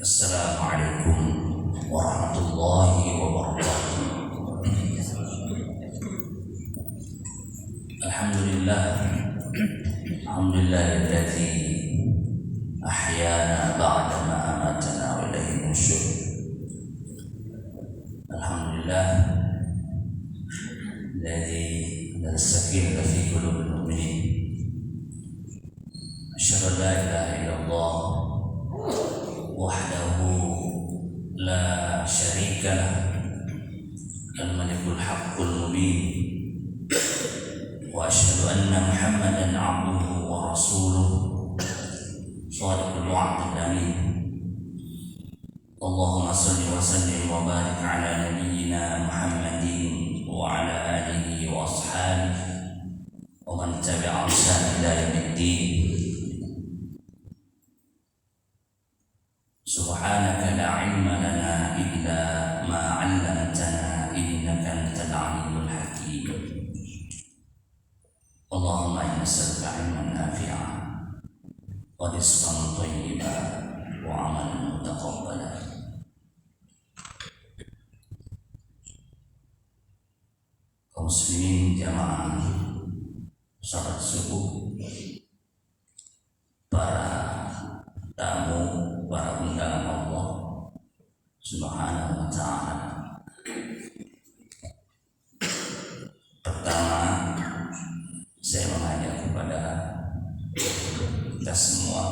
Assalamualaikum warahmatullahi wabarakatuh. Alhamdulillah, alhamdulillahilladzi ahyana ba'da ma amatana wa ilaihi nusyur. Alhamdulillah alladzi anzala as-sakinata fi qulubil mu'minin. Asyhadu an la ilaha illallah wahdahu la syarika lah, al-malikul haqqul mubin, wa asyhadu anna Muhammadan abduhu wa rasuluh shadiqul wa'dil amin. Allahumma shalli wa sallim wa barik ala nabiyyina Muhammadin wa ala alihi wa ashabihi wa man tabi'ahum bi ihsan ila yaumiddin. Subhanaka la ilma lana illa ma 'allamtana innaka antal alimul hakim. Allahumma inna nas'aluka 'ilman nafi'an wa rizqan thayyiban wa 'amalan mutaqabbalan. Kaum muslimin jamaah salat subuh, para tamu, para undangan Allah Subhanahu wa ta'ala. Pertama, saya mengajak kepada kita semua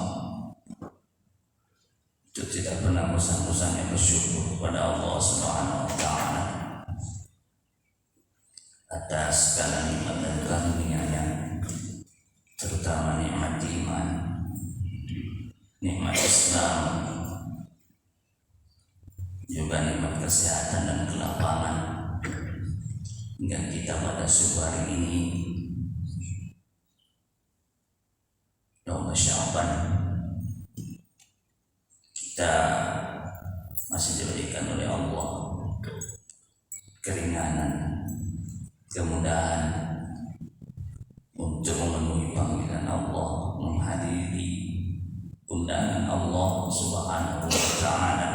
untuk tidak pernah bosan-bosannya bersyukur kepada Allah Subhanahu wa ta'ala atas segala nikmat dan karunia-Nya, terutama nikmat iman, nikmat Islam, juga nikmat kesehatan dan kelapangan, hingga kita pada subuh hari ini Ramadan Sya'ban kita masih diberikan oleh Allah keringanan, kemudahan untuk memenuhi panggilan Allah, menghadiri undangan Allah Subhanahu wa ta'ala,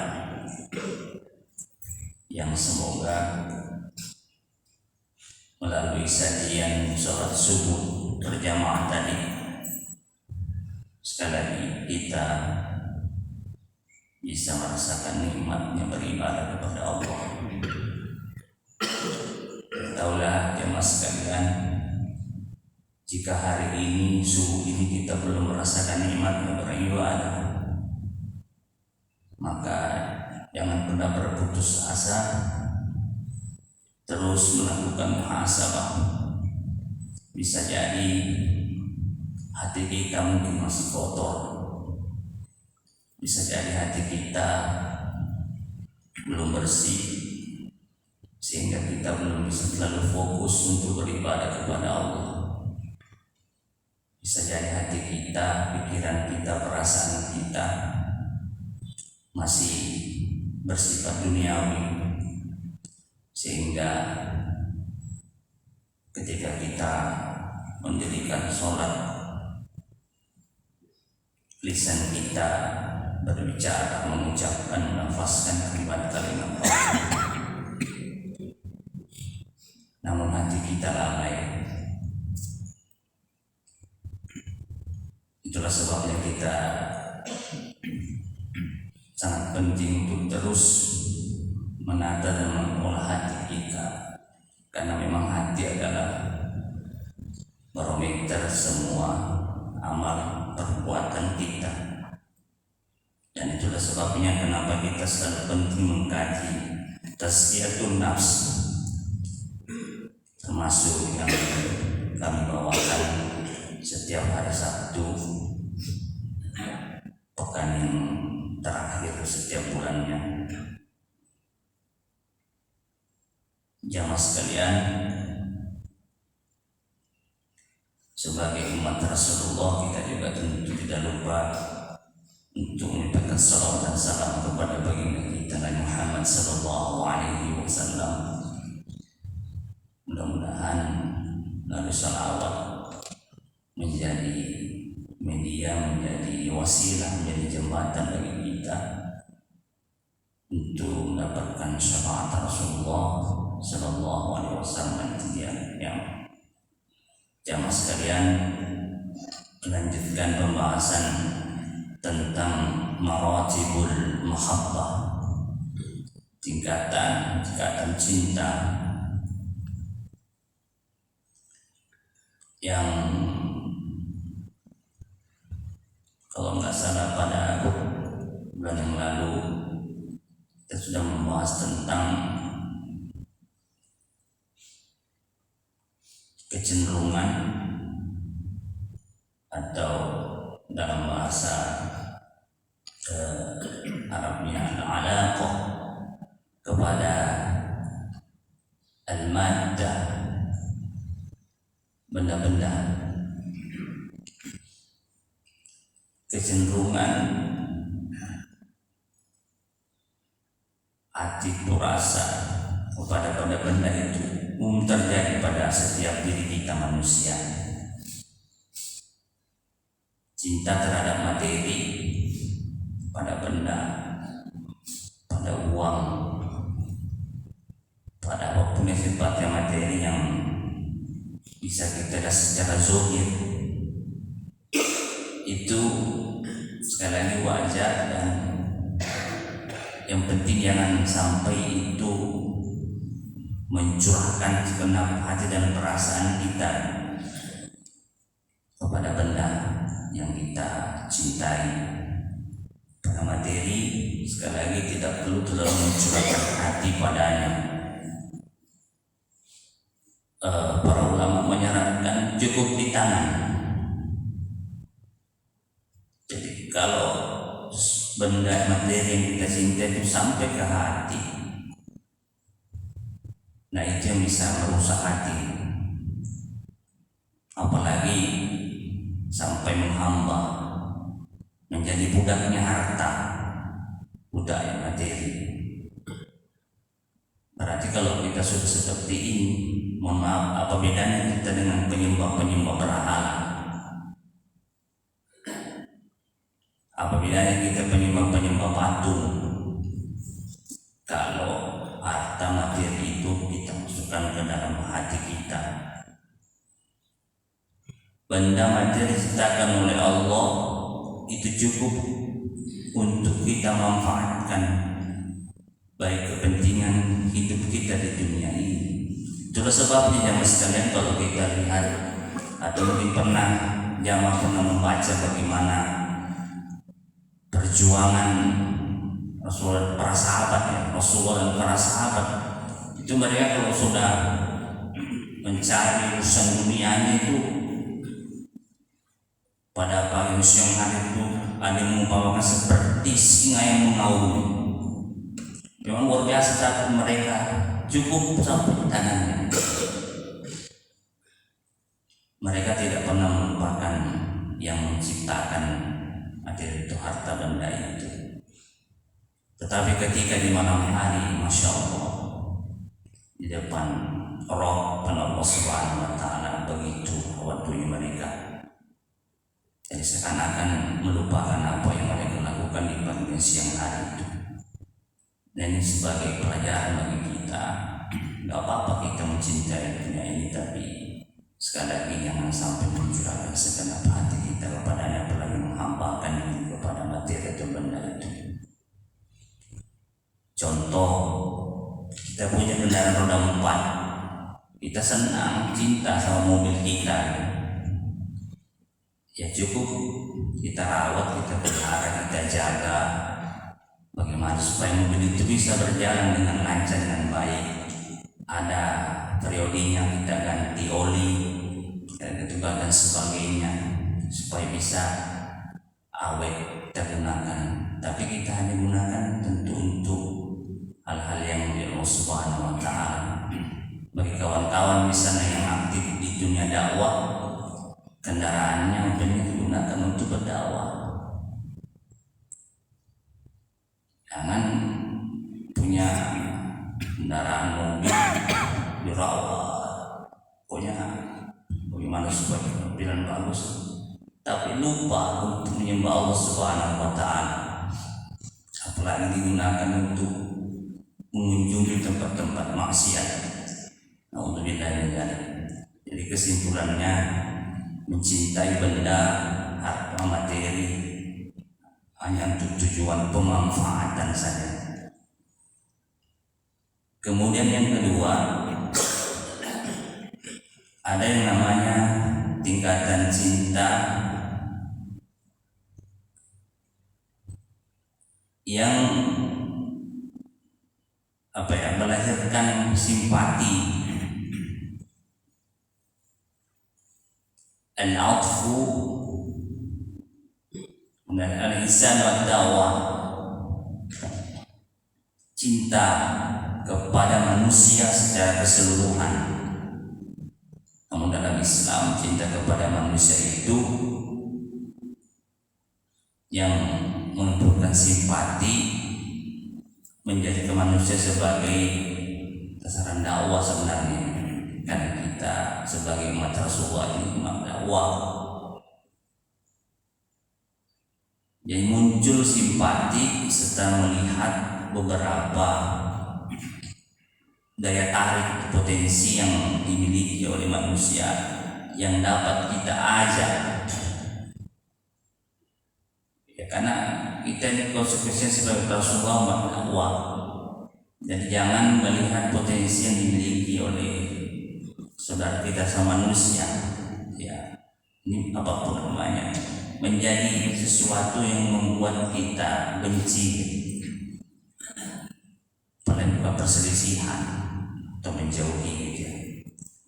yang semoga melalui sajian sholat subuh berjamaah tadi, sekali lagi kita bisa merasakan nikmatnya beribadah kepada Allah. Taulah jemaah sekalian, jika hari ini, subuh ini kita belum merasakan nikmatnya beribadah, maka jangan pernah berputus asa, terus melakukan muhasabah. Bisa jadi hati kita mungkin masih kotor, bisa jadi hati kita belum bersih, sehingga kita belum bisa terlalu fokus untuk beribadah kepada Allah. Bisa jadi hati kita, pikiran kita, perasaan kita masih bersifat duniawi, sehingga ketika kita mendirikan sholat, lisan kita berbicara, mengucapkan, menafaskan kalimat-kalimat Allah, namun hati kita lalai. Itulah sebabnya kita sangat penting untuk terus menata dan mengolah hati kita, karena memang hati adalah barometer semua amal perbuatan kita. Dan itulah sebabnya kenapa kita selalu penting mengkaji tazkiyatun nafs, termasuk yang kami bawakan setiap hari Sabtu pekan yang terakhir setiap bulannya. Jamaah sekalian, sebagai umat Rasulullah, kita juga tentu tidak lupa untuk menyampaikan salawat dan salam kepada baginda kita Nabi Muhammad sallallahu alaihi wasallam. Mudah-mudahan lalu salawat menjadi media, menjadi wasilah, menjadi jembatan bagi kita untuk mendapatkan syafaat Rasulullah Sallallahu Alaihi Wasallam. Yang jamaah sekalian, melanjutkan pembahasan tentang maratibul mahabbah, tingkatan cinta yang kalau nggak salah pada bulan yang lalu kita sudah membahas tentang kecenderungan atau dalam bahasa Arabnya al-alaqah kepada al-maddah, benda-benda, kecenderungan hati rasa kepada benda-benda itu umum terjadi pada setiap diri kita manusia. Cinta terhadap materi, pada benda, pada uang, pada apapun yang sifatnya materi yang bisa kita lihat secara zahir, itu sekali lagi wajar, dan yang penting jangan sampai itu mencurahkan segenap hati dan perasaan kita kepada benda yang kita cintai. Pada materi, sekali lagi tidak perlu terlalu mencurahkan hati padanya. Para ulama menyarankan cukup di tangan. Jadi kalau benda materi yang kita cinta itu sampai ke hati, nah itu yang bisa merusak hati, apalagi sampai menghamba, menjadi budaknya harta, budak materi. Berarti kalau kita sudah seperti ini, mohon maaf, apa bedanya kita dengan penyembah berhala? Apa bedanya kita penyembah patung? Kalau harta materi itu kita masukkan ke dalam hati kita, benda materi diciptakan oleh Allah itu cukup untuk kita manfaatkan, baik kepentingan hidup kita di dunia ini. Itulah sebabnya jamaah sekalian, kalau kita lihat atau mungkin jamaah pernah membaca bagaimana perjuangan Rasulullah, para sahabat ya, Rasulullah dan para sahabat itu, mereka kalau sudah mencari urusan dunianya itu pada pagi siang hari itu ada yang membawakan seperti singa yang mengaumi. Memang luar biasa, tapi mereka cukup sampai di tangannya. Mereka tidak pernah melupakan yang menciptakan materi itu, harta benda itu. Tetapi ketika di malam hari, Masya Allah, di depan roh Allah Subhanahu wa Ta'ala, begitu waktunya mereka. Jadi seakan-akan melupakan apa yang mereka lakukan di pagi siang hari itu. Dan ini sebagai pelajaran bagi kita. Gak apa-apa kita mencintai dunia ini, tapi sekali lagi jangan sampai mencurahkan segenap hati kita kepadanya, apalagi menghambakan diri kepada materi atau benda itu. Contoh, kita punya kendaraan roda 4, kita senang, cinta sama mobil kita, ya cukup kita rawat, kita pelihara, kita jaga, bagaimana supaya mobil itu bisa berjalan dengan lancar, dengan baik. Ada periodenya, kita ganti oli dan sebagainya, supaya bisa awet kita gunakan. Tapi kita hanya gunakan tentu untuk hal-hal yang dari Allah Subhanahu wa Ta'ala. Bagi kawan-kawan misalnya yang aktif di dunia dakwah, kendaraannya mobilnya digunakan untuk berdakwah. Jangan punya kendaraan mobil dirawat, punya bagaimana supaya mobilan bagus, tapi lupa untuk menyembah Allah Subhanahu wa Ta'ala. Apa apalagi digunakan untuk mengunjungi tempat-tempat maksiat. Alhamdulillah. Jadi kesimpulannya, mencintai benda harta materi hanya untuk tujuan pemanfaatan saja. Kemudian yang kedua, ada yang namanya tingkatan cinta yang melahirkan simpati, al-'athfu dan al-ihsan wa taqwa, cinta kepada manusia secara keseluruhan. Namun dalam Islam, cinta kepada manusia itu yang menunjukkan simpati, menjadi ke manusia sebagai sasaran dakwah sebenarnya. Karena kita sebagai umat Rasulullah ini umat dakwah. Jadi muncul simpati setelah melihat beberapa daya tarik potensi yang dimiliki oleh manusia yang dapat kita ajak. Ya, karena kita ini konsekuensinya sebagai Rasulullah umat dakwah. Jadi jangan melihat potensi yang dimiliki oleh saudara kita sama manusia, ya ini apapun namanya, menjadi sesuatu yang membuat kita benci, paling juga perselisihan atau menjauhi gitu.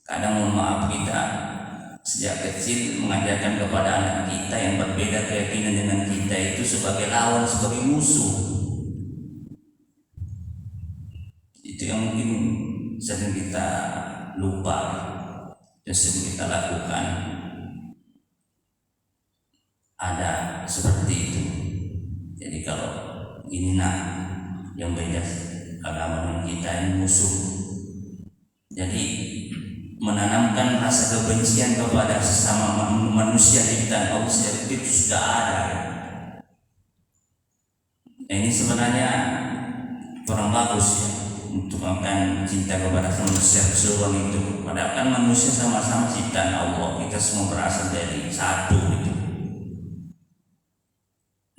Kadang mohon maaf, kita sejak kecil mengajarkan kepada anak kita yang berbeda keyakinan dengan kita itu sebagai lawan, sebagai musuh. Itu yang mungkin sering kita lupa dan sering kita lakukan. Ada seperti itu. Jadi kalau ini yang beda agama dengan kita ini musuh. Jadi menanamkan rasa kebencian kepada sesama manusia di kita itu sudah ada. Nah, ini sebenarnya kurang bagus ya, untuk akan cinta kepada manusia keseluruhan itu. Padahal kan manusia sama-sama ciptaan Allah, kita semua berasal dari satu gitu.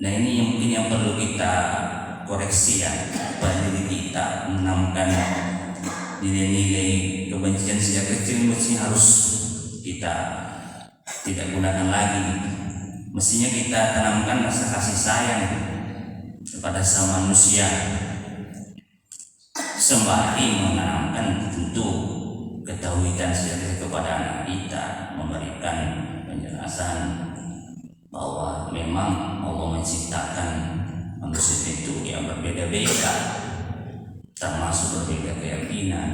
Nah, ini yang mungkin yang perlu kita koreksi ya, pada diri kita, menanamkan nilai-nilai kebencian sejak kecil mesti harus kita tidak gunakan lagi. Mestinya kita tanamkan rasa kasih sayang kepada sama manusia, sembari menanamkan tentu ketauhidan sejati kepada anak kita, memberikan penjelasan bahwa memang Allah menciptakan manusia itu yang berbeda-beda, termasuk berbeda keyakinan.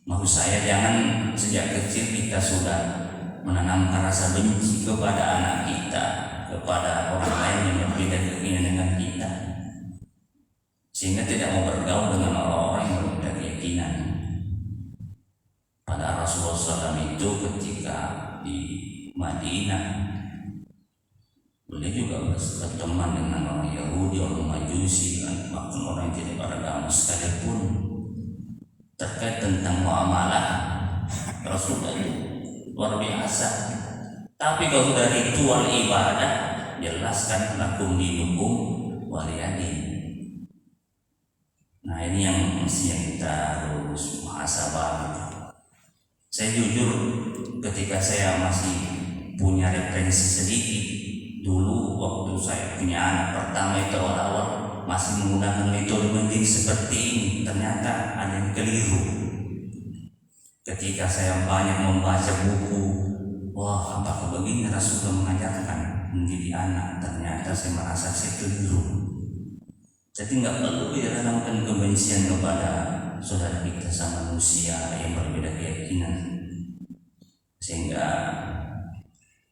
Maksud saya, jangan sejak kecil kita sudah menanamkan rasa benci kepada anak kita, kepada orang lain yang berbeda keyakinan dengan kita, sehingga tidak mau bergaul dengan orang-orang yang berbeda keyakinan. Pada Rasulullah SAW itu ketika di Madinah, beliau juga berteman dengan orang Yahudi, orang Majusi, bahkan orang yang tidak beragama sekalipun. Terkait tentang muamalah, Rasulullah itu luar biasa. Tapi kalau sudah ritual ibadah, jelaskan lakum dinukum waliyadin. Nah, ini yang mesti kita harus muhasabah. Saya jujur, ketika saya masih punya referensi sedikit, dulu waktu saya punya anak pertama itu awal-awal masih menggunakan metode mendidik seperti ini, ternyata ada yang keliru. Ketika saya banyak membaca buku, wah, apakah begini Rasulullah mengajarkan mendidik anak, ternyata saya merasa saya keliru. Jadi nggak perlu ditanamkan kebencian kepada saudara kita sama manusia yang berbeda keyakinan, sehingga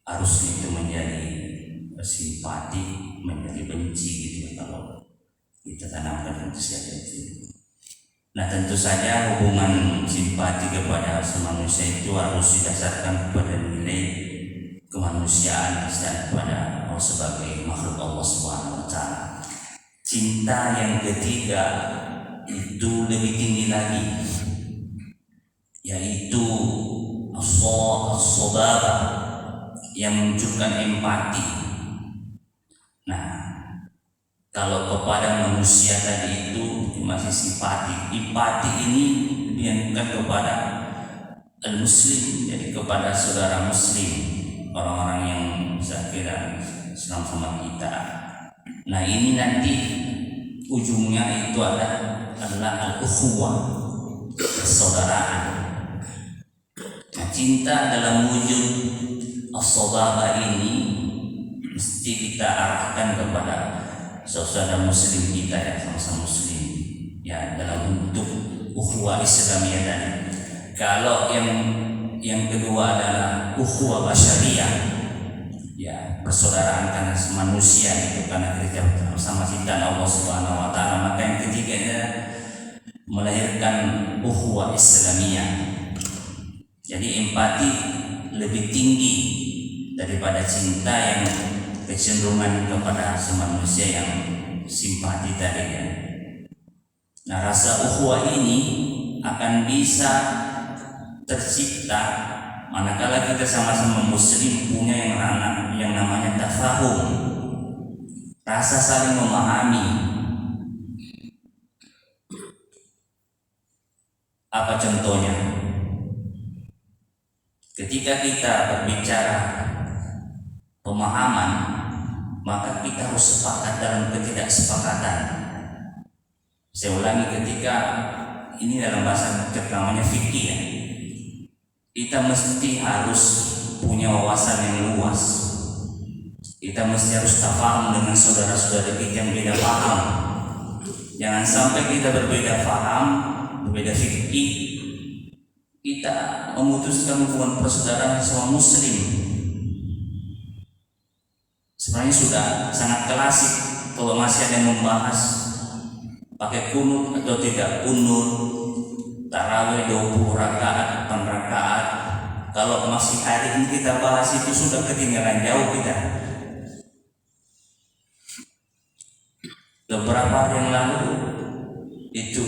harus itu menjadi simpati, menjadi benci gitu ya kalau kita tanamkan itu saja. Nah, tentu saja hubungan simpati kepada manusia itu harus didasarkan kepada nilai kemanusiaan dan kepada Allah sebagai makhluk Allah Subhanahu wa Ta'ala. cinta yang ketiga itu lebih tinggi lagi, yaitu as-sadaqah, yang menunjukkan empati. Nah, kalau kepada manusia tadi itu masih simpati, empati ini bukan kepada al-muslim, jadi kepada saudara muslim, orang-orang yang saya kira Islam sama kita. Nah, ini nanti ujungnya itu adalah al-ukhuwah, persaudaraan. Nah, cinta dalam wujud as-sadaqah ini mesti kita arahkan kepada saudara muslim kita yang sama-sama muslim, ya, dalam bentuk ukhuwah Islamiyah tadi. Kalau yang kedua adalah ukhuwah basyariyah, ya, persaudaraan karena manusia itu karena kerja bersama ciptaan Allah Subhanahu wa taala. Maka yang ketiganya melahirkan ukhuwah Islamiyah. Jadi empati lebih tinggi daripada cinta yang kecenderungan kepada manusia yang simpati tadi, ya. Nah, rasa ukhuwah ini akan bisa tercipta manakala kita sama-sama muslim punya yang namanya tafahum, rasa saling memahami. Apa contohnya? Ketika kita berbicara pemahaman, maka kita harus sepakat dalam ketidaksepakatan. Saya ulangi, ketika ini dalam bahasa namanya fikih, ya, kita mesti harus punya wawasan yang luas. Kita mesti harus tafahum dengan saudara-saudara kita yang beda paham. Jangan sampai kita berbeda paham, berbeda fikih, kita memutuskan hubungan persaudaraan sama muslim. Sebenarnya sudah sangat klasik kalau masih ada yang membahas pakai kunut atau tidak kunut, tarawih 20 rakaat, 8 rakaat. Kalau masih hari ini kita bahas itu sudah ketinggalan jauh kita. Beberapa hari yang lalu itu,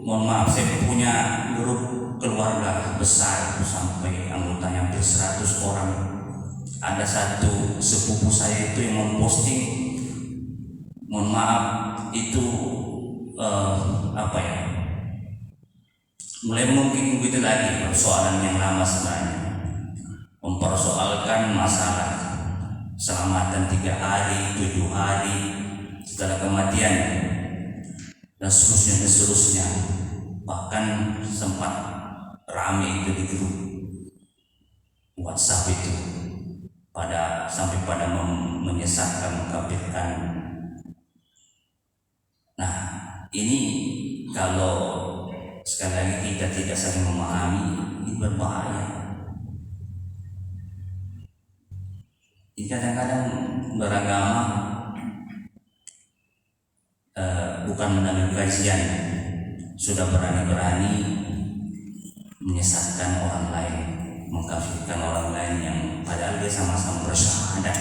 mohon maaf, saya punya grup keluarga besar sampai anggotanya hampir 100 orang. Ada satu sepupu saya itu yang memposting, mohon maaf, itu mulai mungkin begitu lagi persoalan yang lama sebenarnya, mempersoalkan masalah selamatan 3 hari, 7 hari setelah kematian dan seterusnya. Bahkan sempat rame itu di grup WhatsApp itu, sampai pada menyesatkan, mengkafirkan. Nah, ini kalau sekali lagi kita tidak saling memahami, ini berbahaya. Ini kadang-kadang beragama bukan melalui kajian sudah berani-berani menyesatkan orang lain, mengkafirkan orang lain yang padahal dia sama-sama bersyahadat,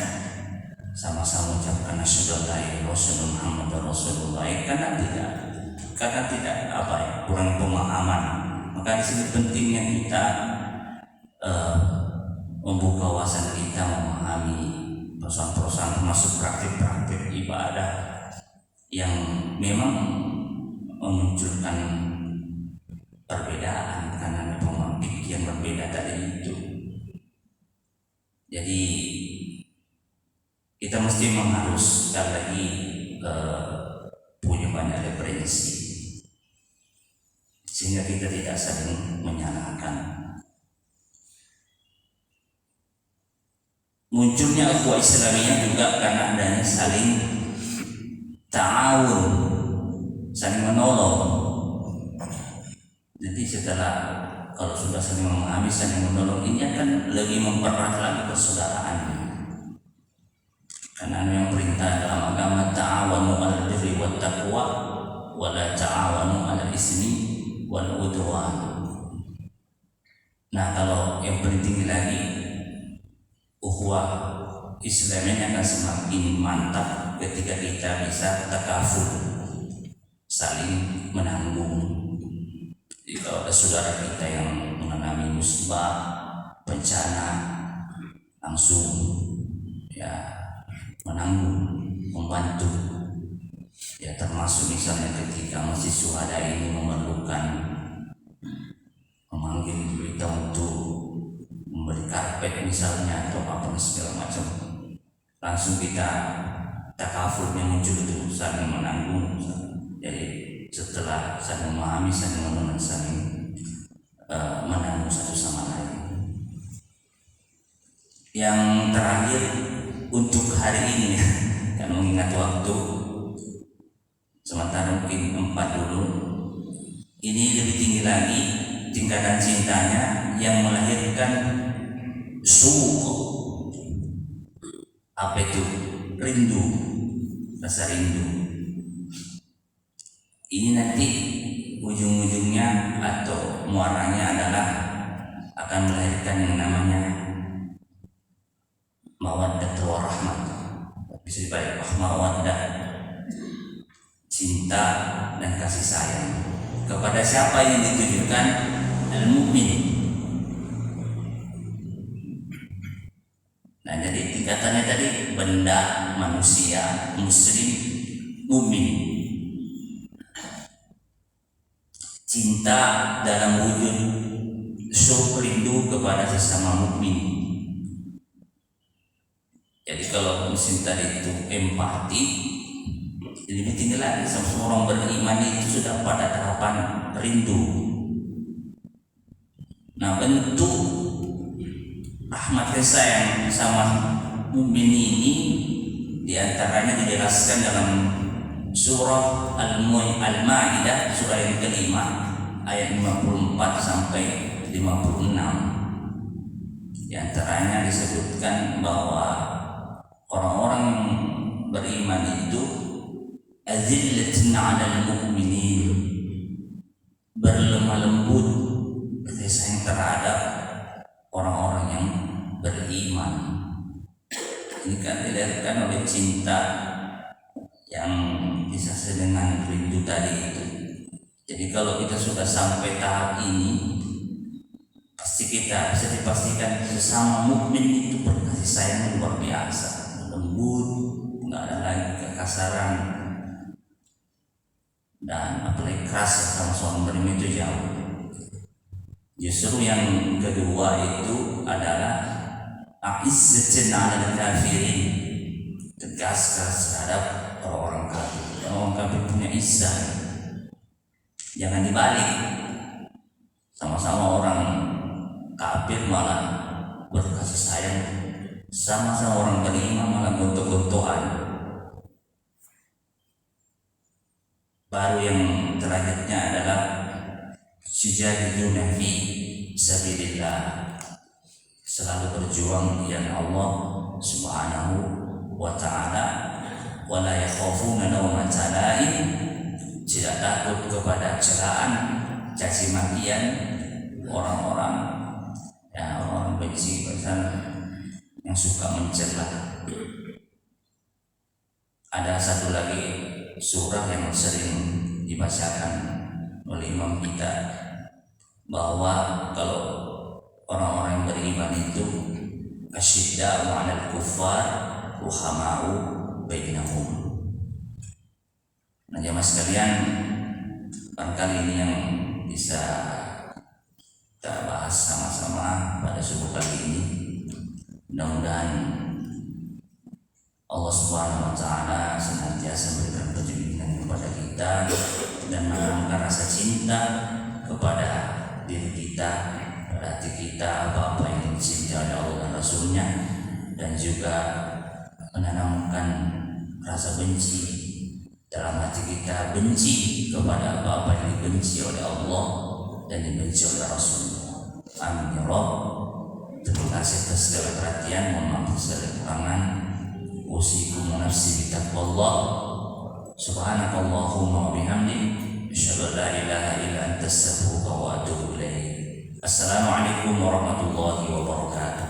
sama-sama ucapkan asyhadu an la ilaha illallah Muhammadar Rasulullah, karena tidak kurang pemahaman. Maka di sini pentingnya kita membuka wawasan kita, memahami persoalan-persoalan termasuk praktik-praktik ibadah yang memang memunculkan perbedaan karena pemahaman yang berbeda tadi itu. Jadi kita mesti harus sekali lagi punya banyak referensi sehingga kita tidak saling menyalahkan. Munculnya ukhuwah Islamiyah juga karena adanya saling ta'awun, saling menolong. Jadi setelah kalau sudah saling memahami, saling menolong, ini akan lebih mempererat lagi persaudaraan. Karena yang perintah dalam agama, ta'awanu 'alal birri wat taqwa wa la ta'awanu 'alal ismi wal udwan. Nah, kalau yang penting lagi, ukhuwah Islamnya akan semakin mantap ketika kita bisa takaful, saling menanggung. Jadi kalau ada saudara kita yang mengalami musibah, bencana, langsung ya menanggung, membantu. Ya termasuk misalnya ketika masih syuhada ini memerlukan memanggil kita untuk memberi karpet misalnya atau apa segala macam, langsung kita takafulnya muncul itu saling menanggung. Jadi setelah saling memahami, saling mengenal, saling menanggung satu sama lain. Yang terakhir untuk hari ini kan mengingat waktu, sementara mungkin 4 dulu, ini lebih tinggi lagi tingkatan cintanya yang melahirkan suku. Apa itu? Rindu, rasa rindu. Ini nanti ujung-ujungnya atau muaranya adalah akan melahirkan yang namanya mawaddah warahmah. Bisa dibaca mawaddah, cinta dan kasih sayang. Kepada siapa yang ditujukan? Al-mu'min. Nah, jadi tingkatannya tadi benda, manusia, muslim, mu'min. Cinta dalam wujud syukur, rindu kepada sesama mukmin. Jadi kalau muslim tadi itu empati, lebih tinggi lagi. Semua orang beriman itu sudah pada tahapan rindu. Nah, bentuk rahmat kasih sayang sama mukmin ini diantaranya dijelaskan dalam surah Al-Ma'idah, surah yang kelima, ayat 54 sampai 56. Di antaranya disebutkan bahwa orang-orang yang beriman itu azillatin 'alal mu'minin, berlemah lembut kasih sayang terhadap orang-orang yang beriman. Ini kan dilahirkan oleh cinta yang bisa dengan rindu tadi itu. Jadi kalau kita sudah sampai tahap ini, pasti kita bisa dipastikan sesama mukmin itu berkasih sayang luar biasa, lembut, nggak ada lagi kekasaran dan apalagi keras sama seorang beriman itu jauh. Justru yang kedua itu adalah a'izzatun 'alal kafirin, tegas terhadap orang-orang kafir. Orang kafir punya izzah, jangan dibalik. Sama-sama orang kafir malah berkasih sayang, sama-sama orang beriman malah gontok-gontokan. Baru yang terakhirnya adalah sujaduna fi sabilillah, selalu berjuang di jalan Allah Subhanahu wa ta'ala, wala yakhafuna lawmata laim, tidak takut kepada celaan, caci makian orang-orang ya, orang benci yang suka mencela. Ada satu lagi surah yang sering dibacakan oleh imam kita, bahwa kalau orang-orang yang beriman itu asyidda'u 'alal kuffar ruhama'u bainahum. Nah, jemaah sekalian, barangkali ini yang bisa kita bahas sama-sama pada subuh kali ini. Mudah-mudahan Allah Subhanahu wa ta'ala senantiasa memberikan petunjuk kepada kita dan menanamkan rasa cinta kepada diri kita, pada hati kita, apa yang dicintai oleh Allah dan Rasulnya, dan juga menanamkan rasa benci dalam hati kita, benci kepada apa yang dibenci oleh Allah dan dibenci oleh Rasulnya. Amin ya Rabb. Terima kasih atas segala perhatian, mohon maaf segala kekurangan. Usikum wa nafsi bitaqwallah. Subhanakallahumma wa bihamdik, asyhadu an la ilaha illa anta astaghfiruka wa atubu ilaik. Assalamualaikum warahmatullahi wabarakatuh.